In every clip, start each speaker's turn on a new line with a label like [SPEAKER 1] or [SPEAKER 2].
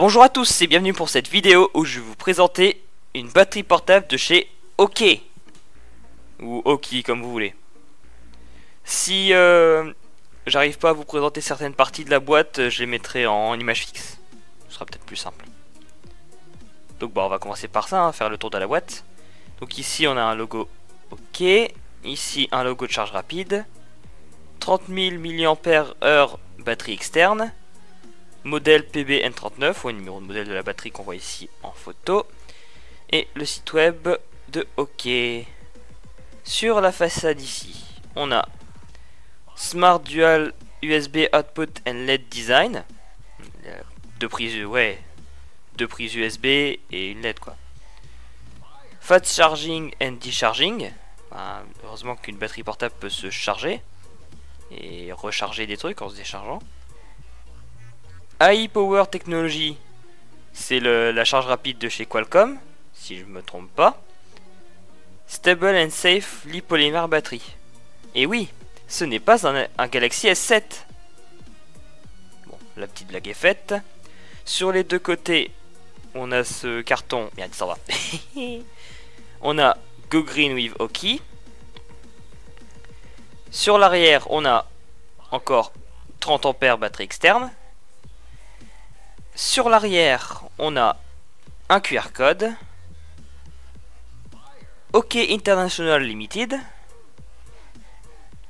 [SPEAKER 1] Bonjour à tous et bienvenue pour cette vidéo où je vais vous présenter une batterie portable de chez OK. Ou Oki comme vous voulez. Si j'arrive pas à vous présenter certaines parties de la boîte, je les mettrai en image fixe. Ce sera peut-être plus simple. Donc bon, on va commencer par ça, hein, faire le tour de la boîte. Donc ici on a un logo OK. Ici un logo de charge rapide. 30 000 mAh batterie externe. Modèle PBN39 ou un numéro de modèle de la batterie qu'on voit ici en photo. Et le site web de OK. Sur la façade ici, on a Smart Dual USB Output and LED Design. Deux prises USB et une LED quoi. Fast Charging and Discharging. Heureusement qu'une batterie portable peut se charger et recharger des trucs en se déchargeant. AI Power Technology, c'est la charge rapide de chez Qualcomm, si je me trompe pas. Stable and Safe Lipolymer Battery. Et oui, ce n'est pas un Galaxy S7. Bon, la petite blague est faite. Sur les deux côtés, on a ce carton. Merde, ça va. On a Go Green with Oki. Sur l'arrière, on a encore 30 ampères batterie externe. Sur l'arrière, on a un QR code. OK International Limited.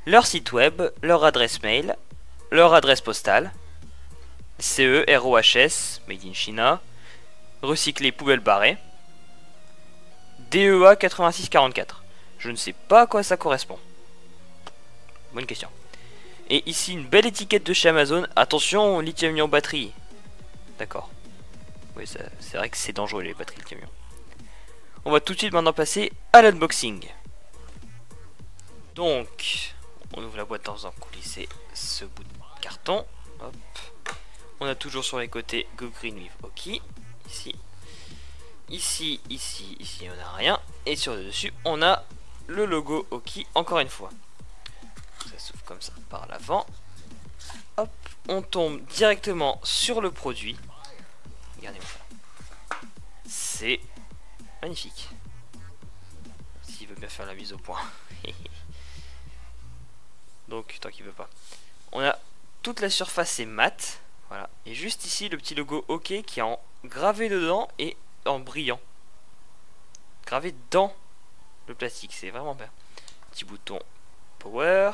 [SPEAKER 1] Leur site web, leur adresse mail, leur adresse postale. CE ROHS, Made in China. Recyclé poubelle barrée. DEA 8644. Je ne sais pas à quoi ça correspond. Bonne question. Et ici une belle étiquette de chez Amazon. Attention, lithium-ion batterie. D'accord. Oui, c'est vrai que c'est dangereux les batteries lithium-ion. On va tout de suite maintenant passer à l'unboxing. Donc, on ouvre la boîte en faisant coulisser ce bout de carton. Hop. On a toujours sur les côtés Go Green with Oki. Ici. Ici, on n'a rien. Et sur le dessus, on a le logo Oki encore une fois. Ça s'ouvre comme ça par l'avant. Hop. On tombe directement sur le produit. Regardez-moi ça. C'est magnifique. S'il veut bien faire la mise au point. Donc, tant qu'il veut pas. On a toute la surface est mate. Voilà. Et juste ici, le petit logo OK qui est en gravé dedans et en brillant. Gravé dans le plastique. C'est vraiment bien. Petit bouton Power.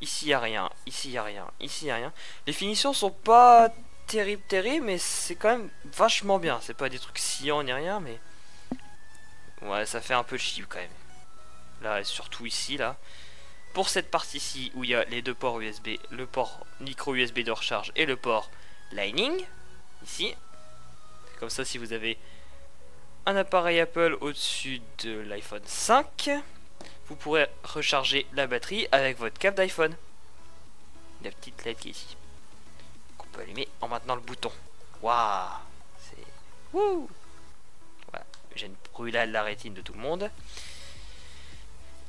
[SPEAKER 1] Ici, il n'y a rien. Ici, il n'y a rien. Ici, il n'y a rien. Les finitions sont pas terrible, mais c'est quand même vachement bien. C'est pas des trucs sciants ni rien, mais ouais, ça fait un peu cheap quand même. Là, et surtout ici, là. Pour cette partie-ci, où il y a les deux ports USB, le port micro USB de recharge et le port Lightning, ici. C'est comme ça si vous avez un appareil Apple au-dessus de l'iPhone 5, vous pourrez recharger la batterie avec votre câble d'iPhone. La petite LED qui est ici. On peut allumer en maintenant le bouton. Waouh, c'est wouh. Voilà, j'ai une brûlade de la rétine de tout le monde.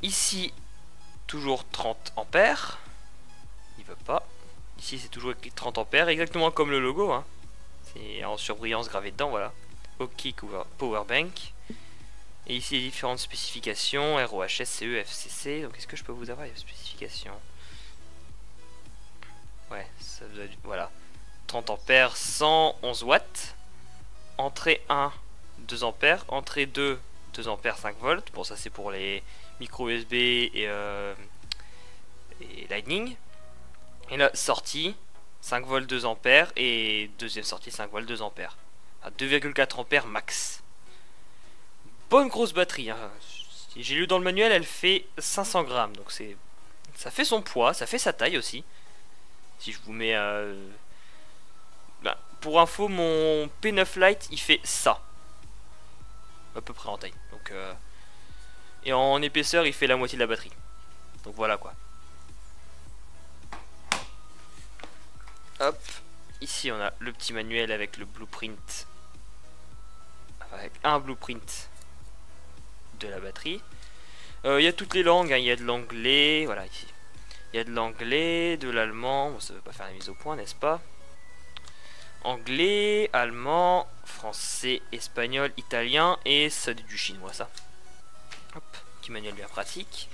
[SPEAKER 1] Ici, toujours 30 ampères. Il veut pas. Ici, c'est toujours écrit 30 ampères, exactement comme le logo. Hein. C'est en surbrillance gravé dedans, voilà. OK Power Bank. Et ici, les différentes spécifications ROHS, CE, FCC. Donc, est-ce que je peux vous avoir les spécifications? Ouais, ça doit être... Voilà. 30 ampères, 111 watts. Entrée 1, 2 ampères. Entrée 2, 2 ampères, 5 volts. Bon, ça c'est pour les micro USB et Lightning. Et là, sortie, 5 volts, 2 ampères. Et deuxième sortie, 5 volts, 2 ampères. 2,4 ampères max. Bonne grosse batterie. Hein. J'ai lu dans le manuel, elle fait 500 grammes. Donc ça fait son poids, ça fait sa taille aussi. Si je vous mets... pour info, mon P9 Lite il fait ça à peu près en taille. Donc et en épaisseur il fait la moitié de la batterie. Donc voilà quoi. Hop, ici on a le petit manuel avec le blueprint, avec un blueprint de la batterie. Il y a toutes les langues, hein. Il y a de l'anglais, voilà ici. Il y a de l'anglais, de l'allemand. Bon, ça veut pas faire la mise au point, n'est-ce pas? anglais, allemand, français, espagnol, italien et ça du chinois ça. Hop, petit manuel bien pratique.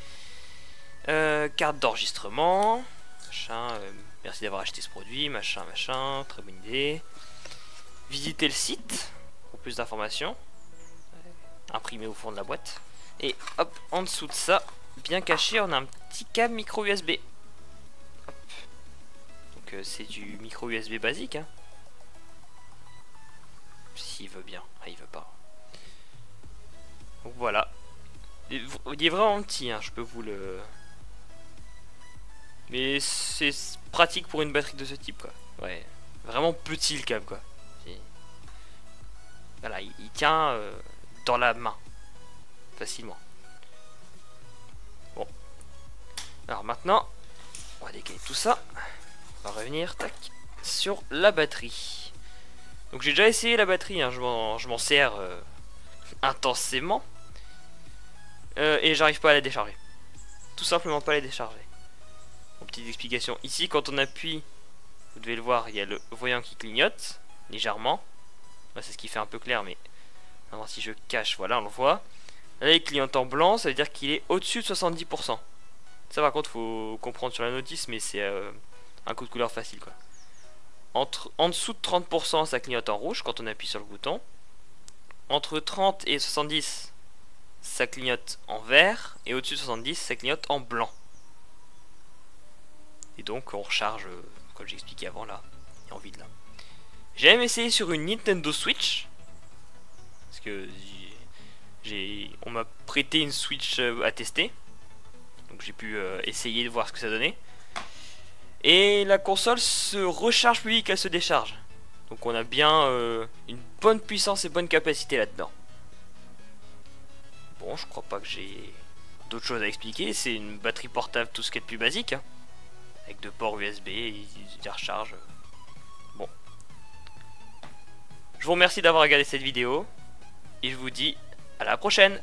[SPEAKER 1] Carte d'enregistrement, machin, merci d'avoir acheté ce produit, machin, machin, très bonne idée. Visitez le site pour plus d'informations. Imprimé au fond de la boîte. Et hop, en dessous de ça, bien caché, on a un petit câble micro USB. Hop. Donc c'est du micro USB basique. Hein. S'il veut bien. Ah, il veut pas. Donc voilà. Il est vraiment petit, hein, je peux vous le... Mais c'est pratique pour une batterie de ce type, quoi. Ouais. Vraiment petit le câble, quoi. Voilà, il tient dans la main. Facilement. Bon. Alors maintenant, on va décaler tout ça. On va revenir, tac, sur la batterie. Donc j'ai déjà essayé la batterie, hein, je m'en sers intensément. Et j'arrive pas à la décharger. Tout simplement pas à la décharger. Bon, petite explication. Ici, quand on appuie, vous devez le voir, il y a le voyant qui clignote légèrement. C'est ce qui fait un peu clair, mais alors, si je cache, voilà, on le voit. Là, il clignote en blanc, ça veut dire qu'il est au-dessus de 70%. Ça, par contre, faut comprendre sur la notice, mais c'est un coup de couleur facile, quoi. En dessous de 30%, ça clignote en rouge quand on appuie sur le bouton. Entre 30 et 70, ça clignote en vert. Et au-dessus de 70, ça clignote en blanc. Et donc, on recharge, comme j'ai expliqué avant, là, et en vide, là. J'ai même essayé sur une Nintendo Switch. Parce que on m'a prêté une Switch à tester. Donc j'ai pu essayer de voir ce que ça donnait. Et la console se recharge plus vite qu'elle se décharge. Donc on a bien une bonne puissance et bonne capacité là-dedans. Bon, je crois pas que j'ai d'autres choses à expliquer. C'est une batterie portable, tout ce qui est de plus basique. Hein, avec deux ports USB et des recharges. Bon. Je vous remercie d'avoir regardé cette vidéo. Et je vous dis à la prochaine.